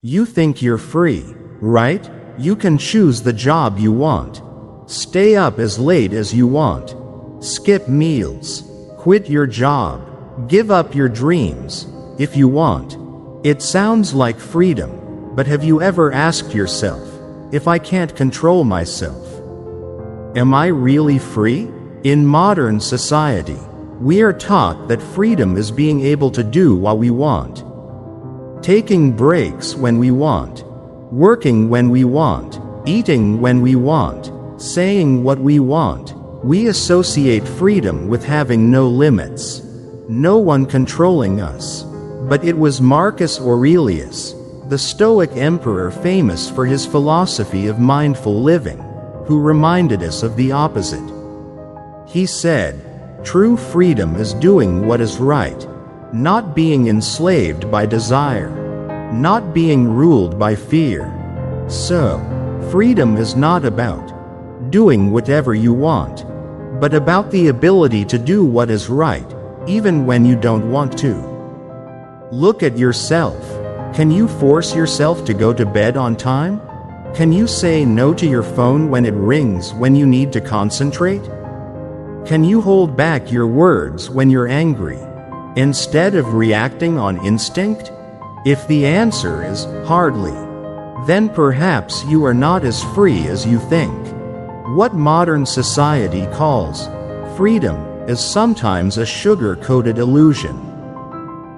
You think you're free, right? You can choose the job you want. Stay up as late as you want. Skip meals. Quit your job. Give up your dreams, if you want. It sounds like freedom, but have you ever asked yourself, if I can't control myself, am I really free? In modern society, we are taught that freedom is being able to do what we want. Taking breaks when we want. Working when we want. Eating when we want. Saying what we want. We associate freedom with having no limits. No one controlling us. But it was Marcus Aurelius, the Stoic emperor famous for his philosophy of mindful living, who reminded us of the opposite. He said, "True freedom is doing what is right, not being enslaved by desire, not being ruled by fear." So, freedom is not about doing whatever you want, but about the ability to do what is right, even when you don't want to. Look at yourself. Can you force yourself to go to bed on time? Can you say no to your phone when it rings when you need to concentrate? Can you hold back your words when you're angry, instead of reacting on instinct? If the answer is hardly, then perhaps you are not as free as you think. What modern society calls freedom is sometimes a sugar-coated illusion.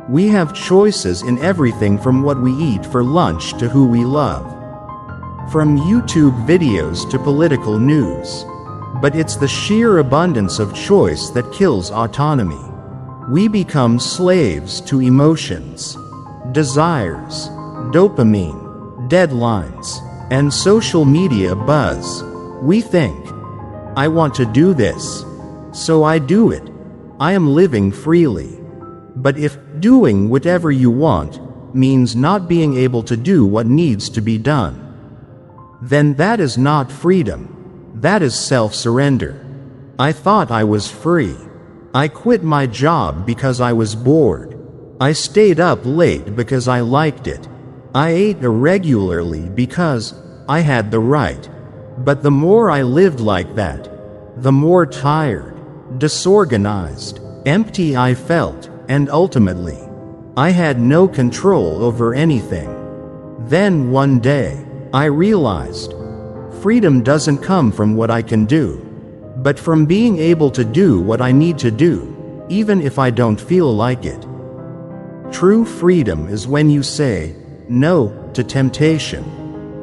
We have choices in everything from what we eat for lunch to who we love, from YouTube videos to political news. But it's the sheer abundance of choice that kills autonomy. We become slaves to emotions, desires, dopamine, deadlines, and social media buzz. We think, I want to do this, so I do it. I am living freely. But if doing whatever you want means not being able to do what needs to be done, then that is not freedom. That is self-surrender. I thought I was free. I quit my job because I was bored. I stayed up late because I liked it. I ate irregularly because I had the right. But the more I lived like that, the more tired, disorganized, empty I felt, and ultimately, I had no control over anything. Then one day, I realized, freedom doesn't come from what I can do, but from being able to do what I need to do, even if I don't feel like it. True freedom is when you say no to temptation,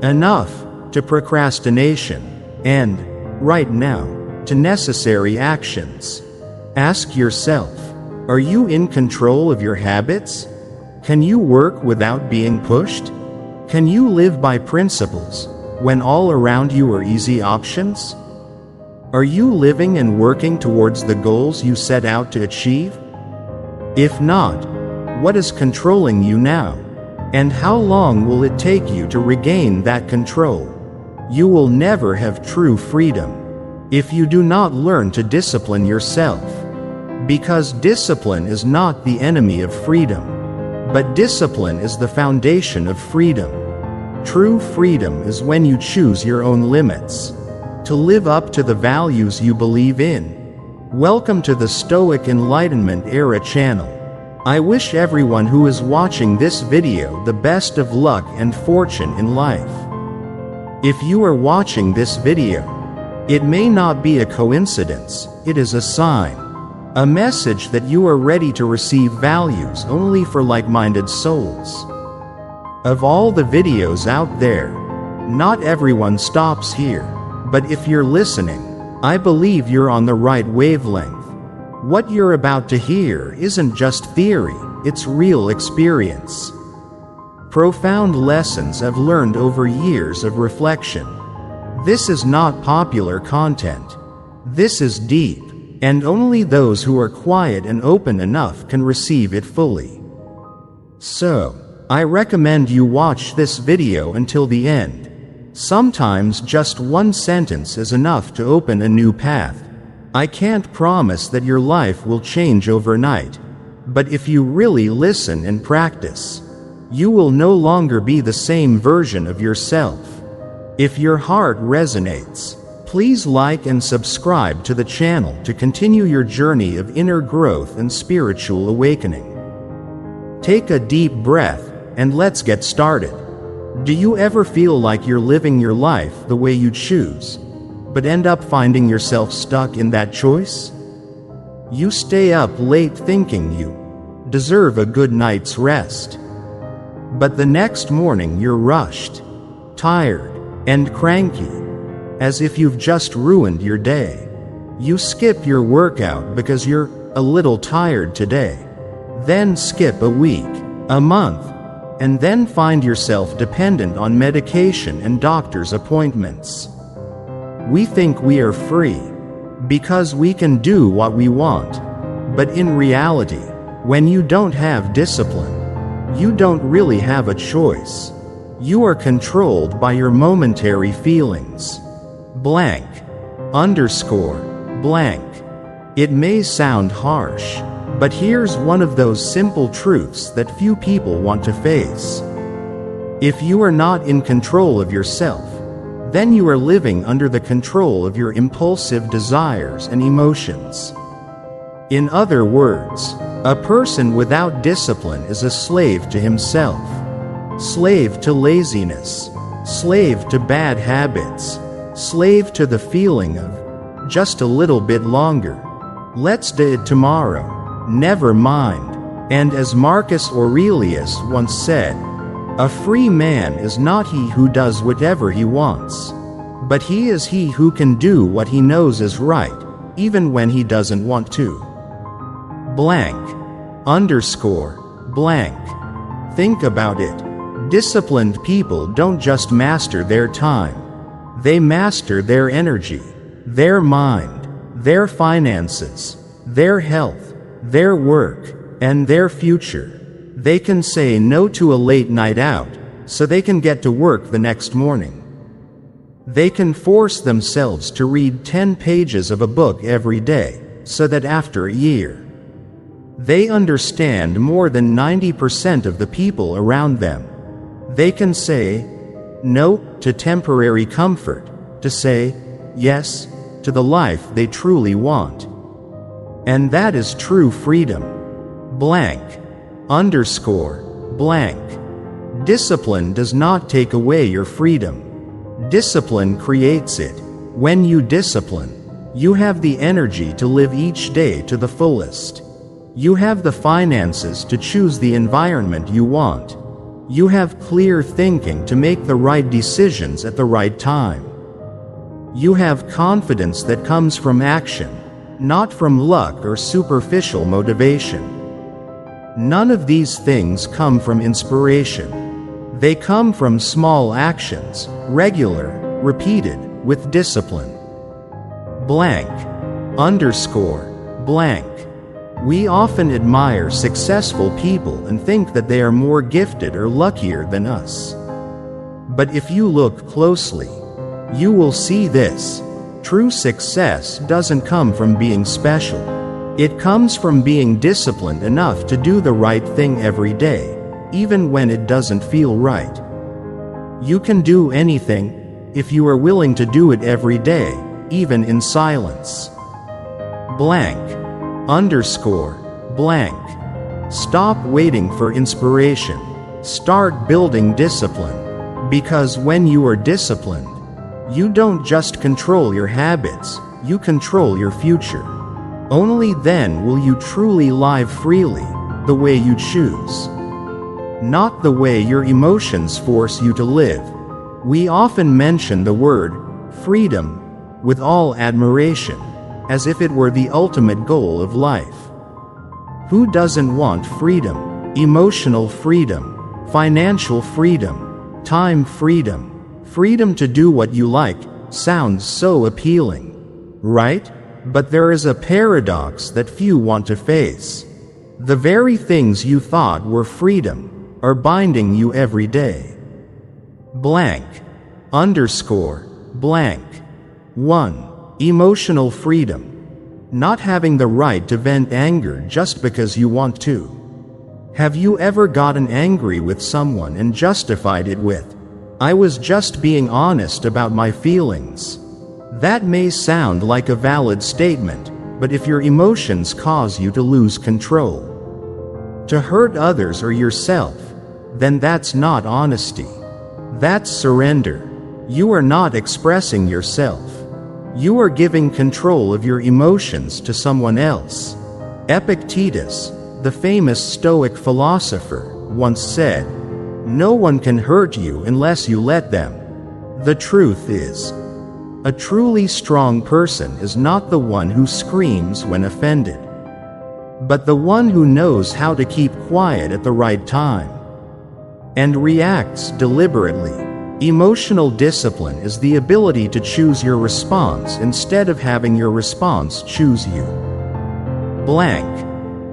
enough to procrastination, and right now to necessary actions. Ask yourself, are you in control of your habits? Can you work without being pushed? Can you live by principles when all around you are easy options? Are you living and working towards the goals you set out to achieve? If not, what is controlling you now? And how long will it take you to regain that control? You will never have true freedom if you do not learn to discipline yourself. Because discipline is not the enemy of freedom, but discipline is the foundation of freedom. True freedom is when you choose your own limits, to live up to the values you believe in. Welcome to the Stoic Enlightenment Era channel. I wish everyone who is watching this video the best of luck and fortune in life. If you are watching this video, it may not be a coincidence, it is a sign, a message that you are ready to receive values only for like-minded souls. Of all the videos out there, not everyone stops here, but if you're listening, I believe you're on the right wavelength. What you're about to hear isn't just theory, it's real experience. Profound lessons I've learned over years of reflection. This is not popular content. This is deep, and only those who are quiet and open enough can receive it fully. So, I recommend you watch this video until the end. Sometimes just one sentence is enough to open a new path. I can't promise that your life will change overnight, but if you really listen and practice, you will no longer be the same version of yourself. If your heart resonates, please like and subscribe to the channel to continue your journey of inner growth and spiritual awakening. Take a deep breath, and let's get started. Do you ever feel like you're living your life the way you choose, but end up finding yourself stuck in that choice? You stay up late thinking you deserve a good night's rest. But the next morning you're rushed, tired, and cranky, as if you've just ruined your day. You skip your workout because you're a little tired today. Then skip a week, a month, and then find yourself dependent on medication and doctor's appointments. We think we are free because we can do what we want, but in reality, when you don't have discipline, you don't really have a choice. You are controlled by your momentary feelings. Blank. Underscore. Blank. It may sound harsh, but here's one of those simple truths that few people want to face. If you are not in control of yourself, then you are living under the control of your impulsive desires and emotions. In other words, a person without discipline is a slave to himself, slave to laziness, slave to bad habits, slave to the feeling of just a little bit longer. Let's do it tomorrow. Never mind. And as Marcus Aurelius once said, a free man is not he who does whatever he wants, but he is he who can do what he knows is right, even when he doesn't want to. Blank. Underscore. Blank. Think about it. Disciplined people don't just master their time. They master their energy, their mind, their finances, their health, their work, and their future. They can say no to a late night out, so they can get to work the next morning. They can force themselves to read 10 pages of a book every day, so that after a year, they understand more than 90% of the people around them. They can say no to temporary comfort, to say yes to the life they truly want. And that is true freedom. Blank. Underscore. Blank. Discipline does not take away your freedom. Discipline creates it. When you discipline, you have the energy to live each day to the fullest. You have the finances to choose the environment you want. You have clear thinking to make the right decisions at the right time. You have confidence that comes from action, not from luck or superficial motivation. None of these things come from inspiration. They come from small actions, regular, repeated, with discipline. Blank. Underscore. Blank. We often admire successful people and think that they are more gifted or luckier than us. But if you look closely, you will see this. True success doesn't come from being special. It comes from being disciplined enough to do the right thing every day, even when it doesn't feel right. You can do anything if you are willing to do it every day, even in silence. Blank. Underscore. Blank. Stop waiting for inspiration. Start building discipline. Because when you are disciplined, you don't just control your habits, you control your future. Only then will you truly live freely, the way you choose. Not the way your emotions force you to live. We often mention the word freedom with all admiration, as if it were the ultimate goal of life. Who doesn't want freedom? Emotional freedom, financial freedom, time freedom. Freedom to do what you like sounds so appealing, right? But there is a paradox that few want to face. The very things you thought were freedom are binding you every day. Blank. Underscore. Blank. 1. Emotional freedom. Not having the right to vent anger just because you want to. Have you ever gotten angry with someone and justified it with, "I was just being honest about my feelings"? That may sound like a valid statement, but if your emotions cause you to lose control, to hurt others or yourself, then that's not honesty. That's surrender. You are not expressing yourself. You are giving control of your emotions to someone else. Epictetus, the famous Stoic philosopher, once said, "No one can hurt you unless you let them." The truth is, a truly strong person is not the one who screams when offended, but the one who knows how to keep quiet at the right time and reacts deliberately. Emotional discipline is the ability to choose your response instead of having your response choose you. Blank.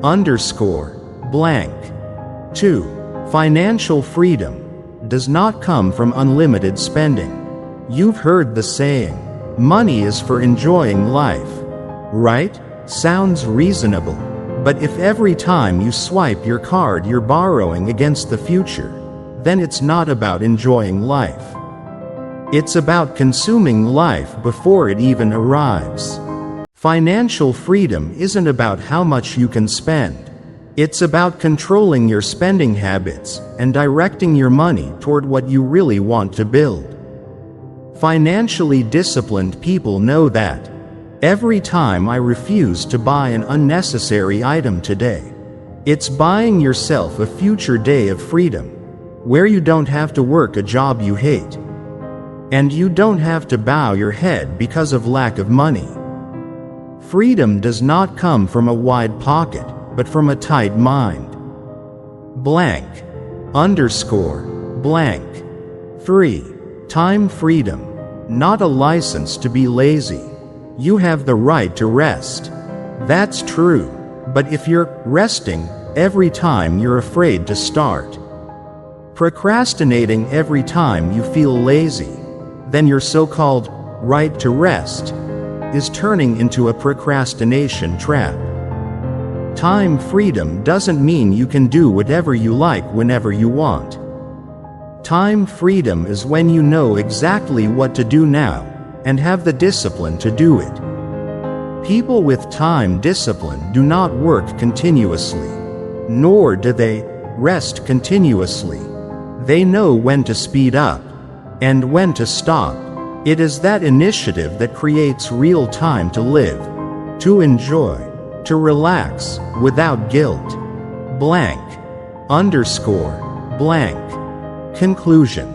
Underscore. Blank. 2. Financial freedom does not come from unlimited spending. You've heard the saying, "Money is for enjoying life." Right? Sounds reasonable. But if every time you swipe your card you're borrowing against the future, then it's not about enjoying life. It's about consuming life before it even arrives. Financial freedom isn't about how much you can spend. It's about controlling your spending habits and directing your money toward what you really want to build. Financially disciplined people know that every time I refuse to buy an unnecessary item today, it's buying yourself a future day of freedom, where you don't have to work a job you hate, and you don't have to bow your head because of lack of money. Freedom does not come from a wide pocket, but from a tight mind. Blank. Underscore. Blank. 3. Time freedom, not a license to be lazy. You have the right to rest. That's true, but if you're resting every time you're afraid to start, procrastinating every time you feel lazy, then your so-called right to rest is turning into a procrastination trap. Time freedom doesn't mean you can do whatever you like whenever you want. Time freedom is when you know exactly what to do now and have the discipline to do it. People with time discipline do not work continuously, nor do they rest continuously. They know when to speed up and when to stop. It is that initiative that creates real time to live, to enjoy, to relax without guilt. Blank. Underscore. Blank. Conclusion.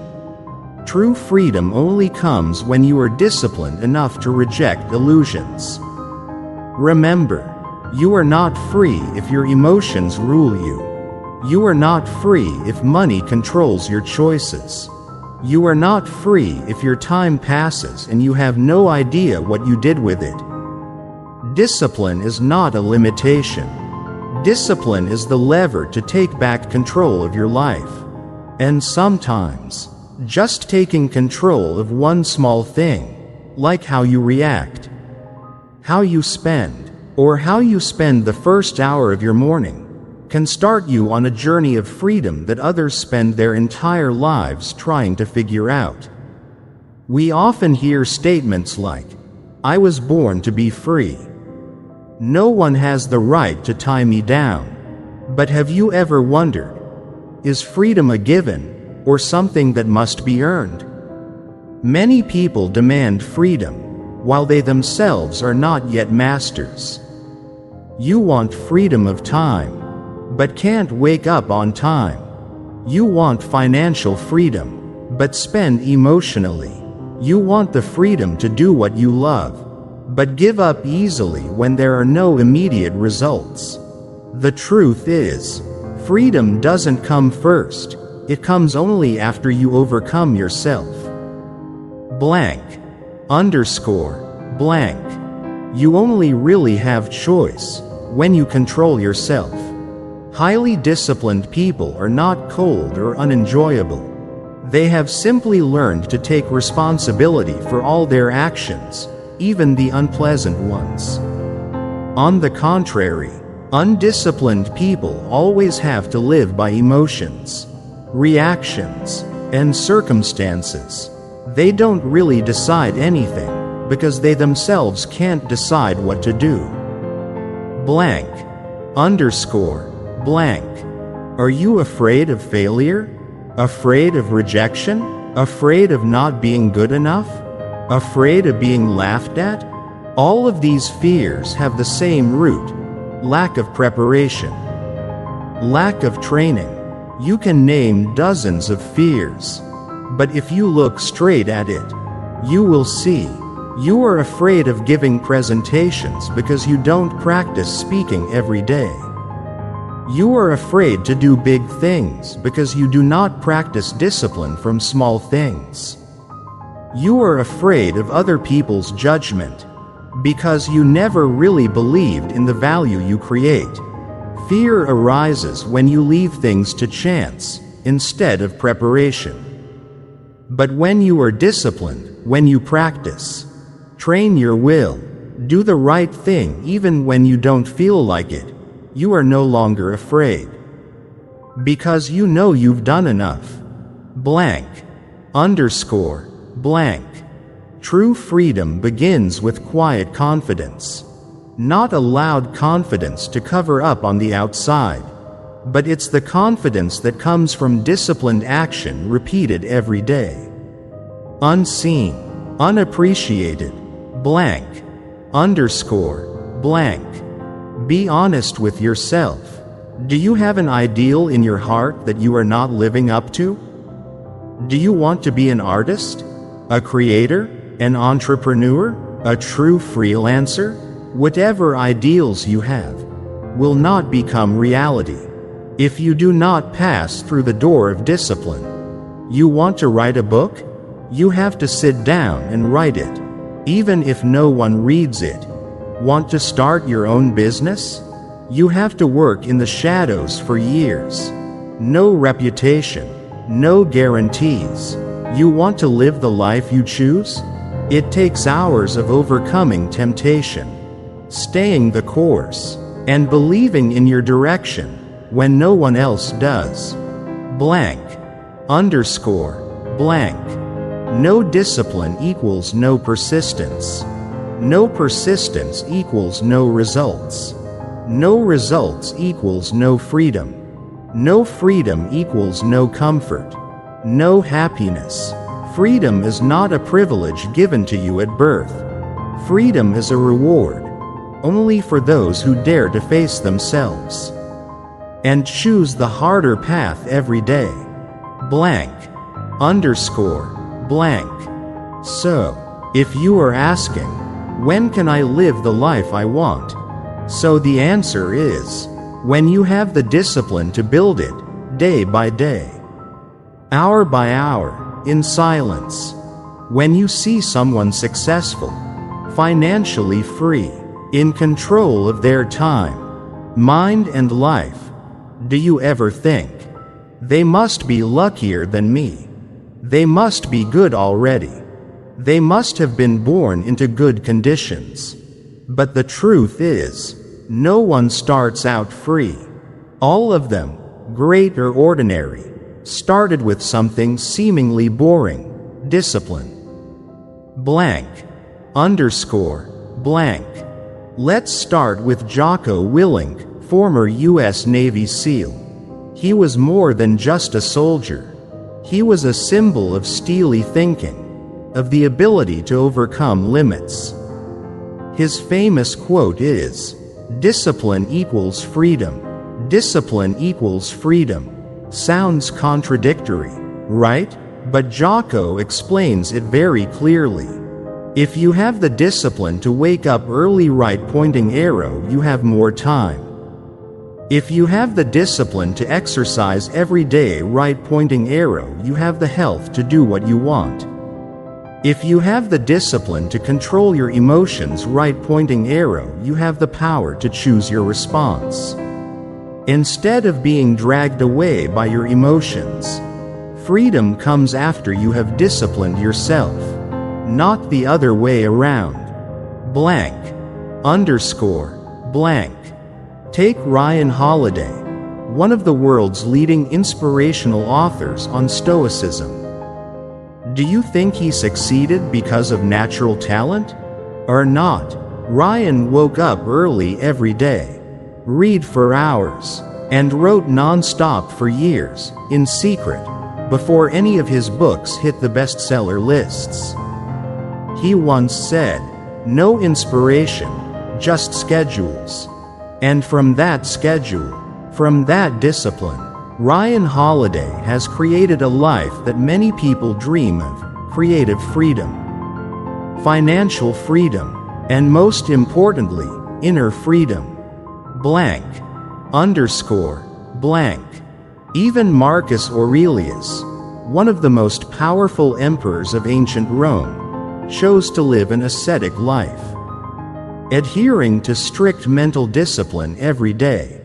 True freedom only comes when you are disciplined enough to reject illusions. Remember, you are not free if your emotions rule you. You are not free if money controls your choices. You are not free if your time passes and you have no idea what you did with it. Discipline is not a limitation. Discipline is the lever to take back control of your life. And sometimes, just taking control of one small thing, like how you react, how you spend, or how you spend the first hour of your morning, can start you on a journey of freedom that others spend their entire lives trying to figure out. We often hear statements like, "I was born to be free. No one has the right to tie me down." But have you ever wondered, is freedom a given, or something that must be earned? Many people demand freedom, while they themselves are not yet masters. You want freedom of time, but can't wake up on time. You want financial freedom, but spend emotionally. You want the freedom to do what you love, but give up easily when there are no immediate results. The truth is, freedom doesn't come first. It comes only after you overcome yourself. Blank. Underscore. Blank. You only really have choice when you control yourself. Highly disciplined people are not cold or unenjoyable. They have simply learned to take responsibility for all their actions, even the unpleasant ones. On the contrary, Undisciplined people always have to live by emotions, reactions, and circumstances. They don't really decide anything, because they themselves can't decide what to do. Blank. Underscore. Blank. Are you afraid of failure? Afraid of rejection? Afraid of not being good enough? Afraid of being laughed at? All of these fears have the same root: lack of preparation, lack of training. You can name dozens of fears, but if you look straight at it, you will see you are afraid of giving presentations because you don't practice speaking every day. You are afraid to do big things because you do not practice discipline from small things. You are afraid of other people's judgment because you never really believed in the value you create. Fear arises when you leave things to chance instead of preparation. But when you are disciplined, when you practice, train your will, do the right thing even when you don't feel like it, you are no longer afraid. Because you know you've done enough. Blank. Underscore. Blank. True freedom begins with quiet confidence. Not a loud confidence to cover up on the outside, but it's the confidence that comes from disciplined action repeated every day. Unseen, unappreciated, blank, underscore, blank. Be honest with yourself. Do you have an ideal in your heart that you are not living up to? Do you want to be an artist, a creator, an entrepreneur, a true freelancer? Whatever ideals you have will not become reality if you do not pass through the door of discipline. You want to write a book? You have to sit down and write it, even if no one reads it. Want to start your own business? You have to work in the shadows for years. No reputation, no guarantees. You want to live the life you choose? It takes hours of overcoming temptation, staying the course, and believing in your direction when no one else does. Blank. Underscore. Blank. No discipline equals no persistence. No persistence equals no results. No results equals no freedom. No freedom equals no comfort. No happiness. Freedom is not a privilege given to you at birth. Freedom is a reward only for those who dare to face themselves and choose the harder path every day. Blank. Underscore. Blank. So, if you are asking, when can I live the life I want? So the answer is, when you have the discipline to build it, day by day, hour by hour, in silence. When you see someone successful, financially free, in control of their time, mind and life, do you ever think, they must be luckier than me? They must be good already. They must have been born into good conditions. But the truth is, no one starts out free. All of them, great or ordinary, started with something seemingly boring: discipline. Blank. Underscore. Blank. Let's start with Jocko Willink, former U.S. Navy SEAL. He was more than just a soldier. He was a symbol of steely thinking, of the ability to overcome limits. His famous quote is, "Discipline equals freedom. Discipline equals freedom." Sounds contradictory, right? But Jocko explains it very clearly. If you have the discipline to wake up early, right pointing arrow, you have more time. If you have the discipline to exercise every day, right pointing arrow, you have the health to do what you want. If you have the discipline to control your emotions, right pointing arrow, you have the power to choose your response. Instead of being dragged away by your emotions, freedom comes after you have disciplined yourself, not the other way around. Blank. Underscore. Blank. Take Ryan Holiday, one of the world's leading inspirational authors on Stoicism. Do you think he succeeded because of natural talent? Or not? Ryan woke up early every day, read for hours, and wrote non-stop for years, in secret, before any of his books hit the bestseller lists. He once said, "No inspiration, just schedules." And from that schedule, from that discipline, Ryan Holiday has created a life that many people dream of: creative freedom, financial freedom, and most importantly, inner freedom. Blank. Underscore. Blank. Even Marcus Aurelius, one of the most powerful emperors of ancient Rome, chose to live an ascetic life, adhering to strict mental discipline every day.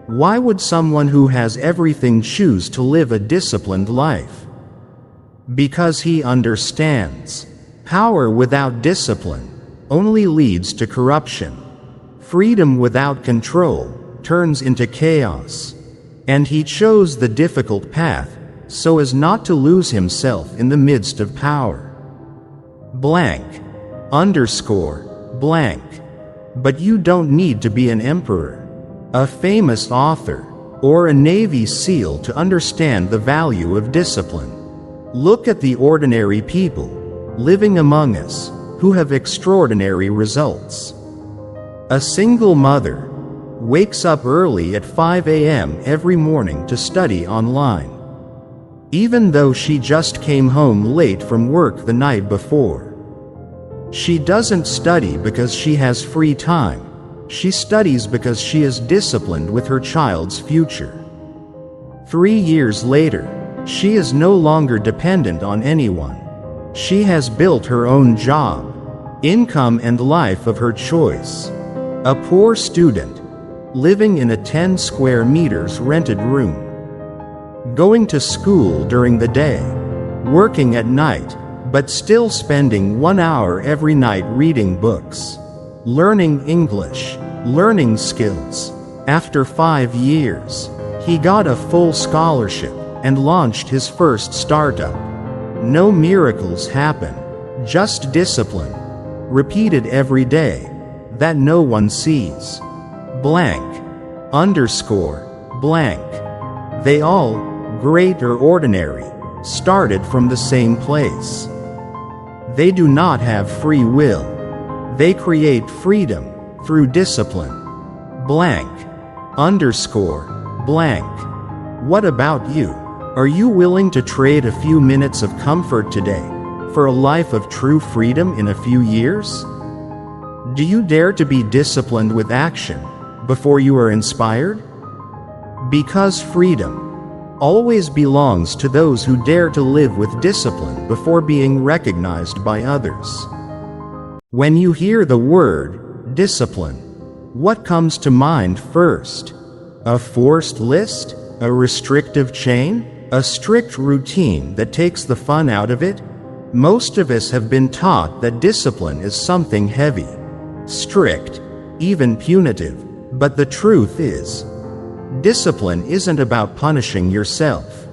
Why would someone who has everything choose to live a disciplined life? Because he understands power without discipline only leads to corruption. Freedom without control turns into chaos. And he chose the difficult path so as not to lose himself in the midst of power. Blank. Underscore. Blank. But you don't need to be an emperor, a famous author, or a Navy SEAL to understand the value of discipline. Look at the ordinary people living among us who have extraordinary results. A single mother wakes up early at 5 a.m. every morning to study online, even though she just came home late from work the night before. She doesn't study because she has free time. She studies because she is disciplined with her child's future. 3 years later, she is no longer dependent on anyone. She has built her own job, income, and life of her choice. A poor student, living in a 10 square meters rented room, going to school during the day, working at night, but still spending 1 hour every night reading books, learning English, learning skills. After 5 years, he got a full scholarship and launched his first startup. No miracles happen, just discipline, repeated every day, that no one sees. Blank. Underscore. Blank. They all, great or ordinary, started from the same place. They do not have free will. They create freedom through discipline. Blank. Underscore. Blank. What about you? Are you willing to trade a few minutes of comfort today for a life of true freedom in a few years? Do you dare to be disciplined with action before you are inspired? Because freedom always belongs to those who dare to live with discipline before being recognized by others. When you hear the word discipline, what comes to mind first? A forced list? A restrictive chain? A strict routine that takes the fun out of it? Most of us have been taught that discipline is something heavy, strict, even punitive. But the truth is, discipline isn't about punishing yourself.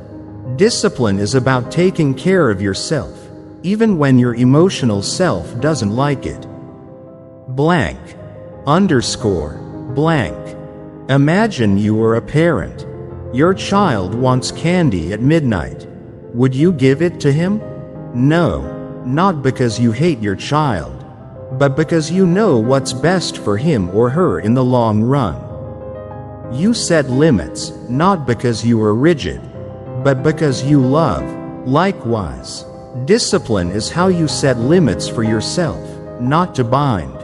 Discipline is about taking care of yourself, even when your emotional self doesn't like it. Blank. Underscore. Blank. Imagine you were a parent. Your child wants candy at midnight. Would you give it to him? No, not because you hate your child, but because you know what's best for him or her in the long run. You set limits, not because you are rigid, but because you love. Likewise, discipline is how you set limits for yourself, not to bind,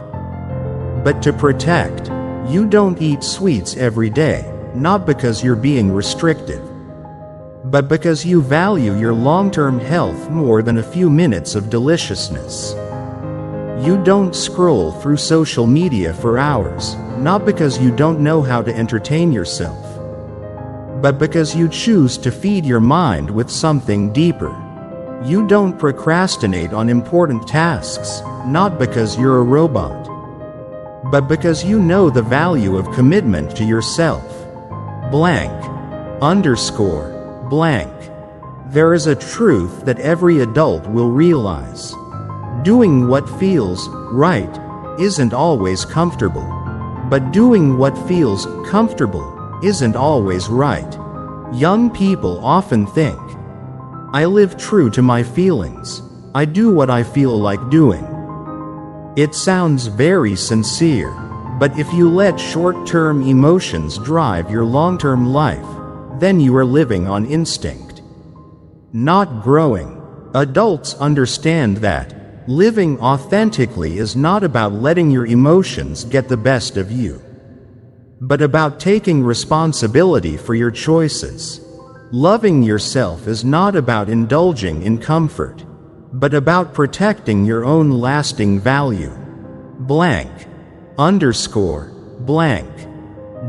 but to protect. You don't eat sweets every day, not because you're being restrictive, but because you value your long-term health more than a few minutes of deliciousness. You don't scroll through social media for hours, not because you don't know how to entertain yourself, but because you choose to feed your mind with something deeper. You don't procrastinate on important tasks, not because you're a robot, but because you know the value of commitment to yourself. Blank. Underscore. Blank. There is a truth that every adult will realize. Doing what feels right isn't always comfortable. But doing what feels comfortable isn't always right. Young people often think, I live true to my feelings. I do what I feel like doing. It sounds very sincere, but if you let short-term emotions drive your long-term life, then you are living on instinct, not growing. Adults understand that living authentically is not about letting your emotions get the best of you, but about taking responsibility for your choices. Loving yourself is not about indulging in comfort, but about protecting your own lasting value. Blank. Underscore. Blank.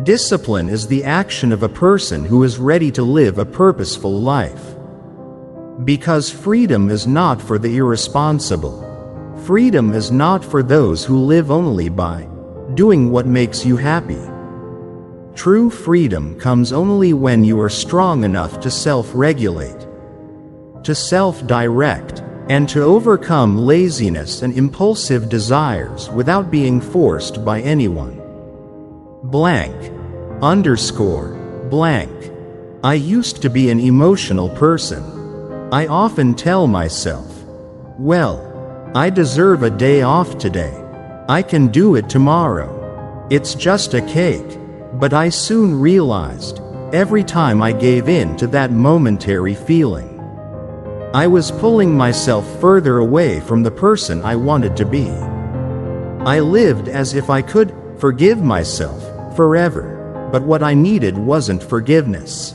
Discipline is the action of a person who is ready to live a purposeful life. Because freedom is not for the irresponsible. Freedom is not for those who live only by doing what makes you happy. True freedom comes only when you are strong enough to self-regulate, to self-direct, and to overcome laziness and impulsive desires without being forced by anyone. Blank. Underscore. Blank. I used to be an emotional person. I often tell myself, well, I deserve a day off today. I can do it tomorrow. It's just a cake. But I soon realized, every time I gave in to that momentary feeling, I was pulling myself further away from the person I wanted to be. I lived as if I could forgive myself forever, but what I needed wasn't forgiveness.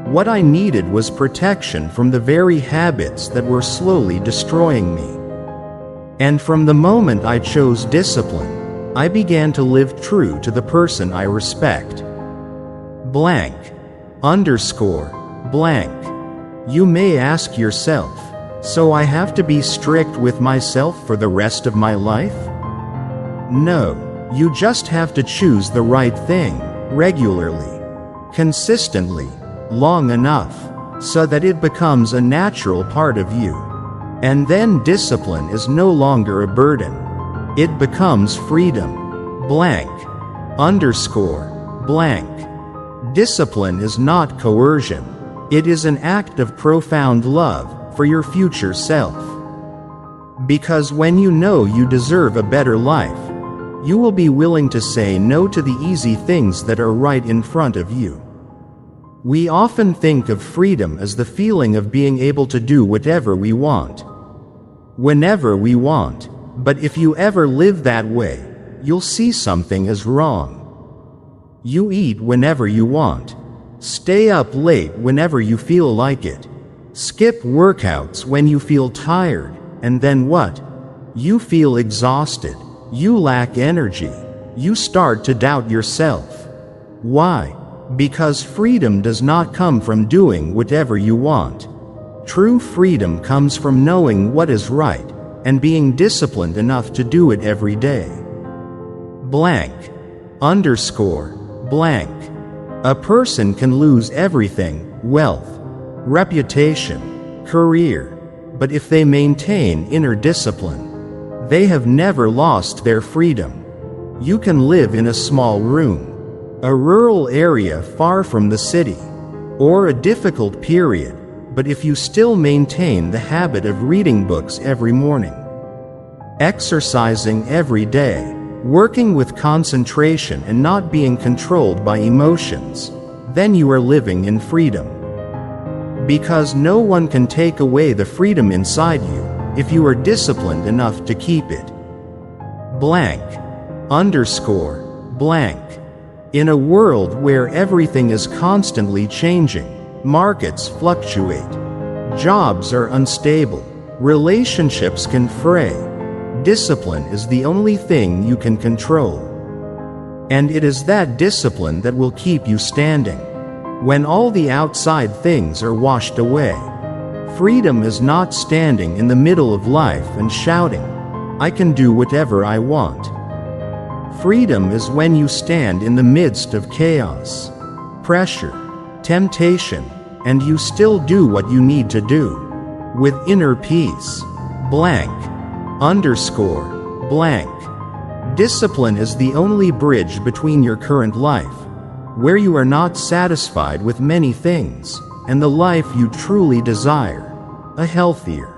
What I needed was protection from the very habits that were slowly destroying me. And from the moment I chose discipline, I began to live true to the person I respect. Blank. Underscore. Blank. You may ask yourself, so I have to be strict with myself for the rest of my life? No. You just have to choose the right thing, regularly, consistently, long enough, so that it becomes a natural part of you. And then discipline is no longer a burden. It becomes freedom. Blank. Underscore. Blank. Discipline is not coercion. It is an act of profound love for your future self. Because when you know you deserve a better life, you will be willing to say no to the easy things that are right in front of you. We often think of freedom as the feeling of being able to do whatever we want, whenever we want, but if you ever live that way, you'll see something is wrong. You eat whenever you want, stay up late whenever you feel like it, skip workouts when you feel tired, and then what? You feel exhausted. You lack energy. You start to doubt yourself. Why? Because freedom does not come from doing whatever you want. True freedom comes from knowing what is right and being disciplined enough to do it every day. Blank. Underscore. Blank. A person can lose everything, wealth, reputation, career, but if they maintain inner discipline, they have never lost their freedom. You can live in a small room, a rural area far from the city, or a difficult period, but if you still maintain the habit of reading books every morning, exercising every day, working with concentration and not being controlled by emotions, then you are living in freedom. Because no one can take away the freedom inside you if you are disciplined enough to keep it. Blank. Underscore. Blank. In a world where everything is constantly changing, markets fluctuate, jobs are unstable, relationships can fray, discipline is the only thing you can control. And it is that discipline that will keep you standing when all the outside things are washed away. Freedom is not standing in the middle of life and shouting, I can do whatever I want. Freedom is when you stand in the midst of chaos, pressure, temptation, and you still do what you need to do. With inner peace. Blank. Underscore. Blank. Discipline is the only bridge between your current life, where you are not satisfied with many things, and the life you truly desire. A healthier,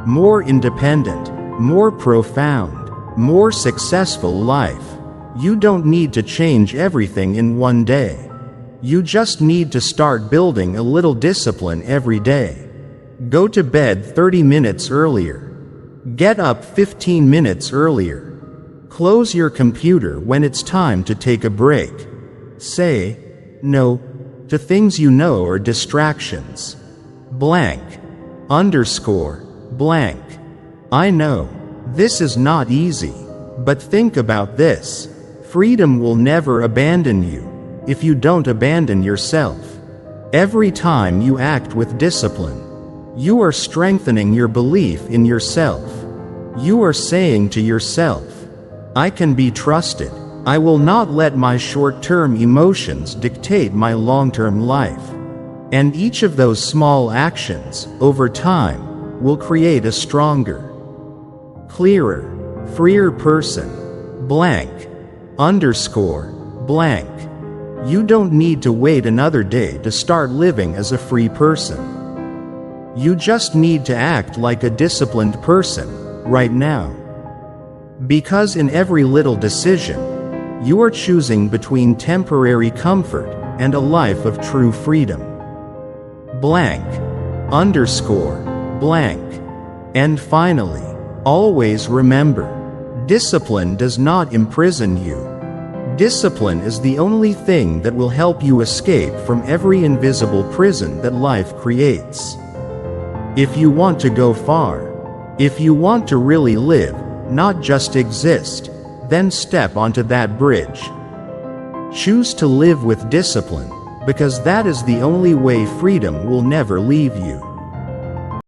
more independent, more profound, more successful life. You don't need to change everything in one day. You just need to start building a little discipline every day. Go to bed 30 minutes earlier. Get up 15 minutes earlier. Close your computer when it's time to take a break. Say no to things you know are distractions. Blank. Underscore. Blank. I know this is not easy, but think about this. Freedom will never abandon you if you don't abandon yourself. Every time you act with discipline, you are strengthening your belief in yourself. You are saying to yourself, I can be trusted. I will not let my short-term emotions dictate my long-term life. And each of those small actions, over time, will create a stronger, clearer, freer person. Blank. Underscore. Blank. You don't need to wait another day to start living as a free person. You just need to act like a disciplined person, right now. Because in every little decision, you are choosing between temporary comfort and a life of true freedom. Blank. Underscore. Blank. And finally, always remember, discipline does not imprison you. Discipline is the only thing that will help you escape from every invisible prison that life creates. If you want to go far, if you want to really live, not just exist, then step onto that bridge. Choose to live with discipline, because that is the only way freedom will never leave you.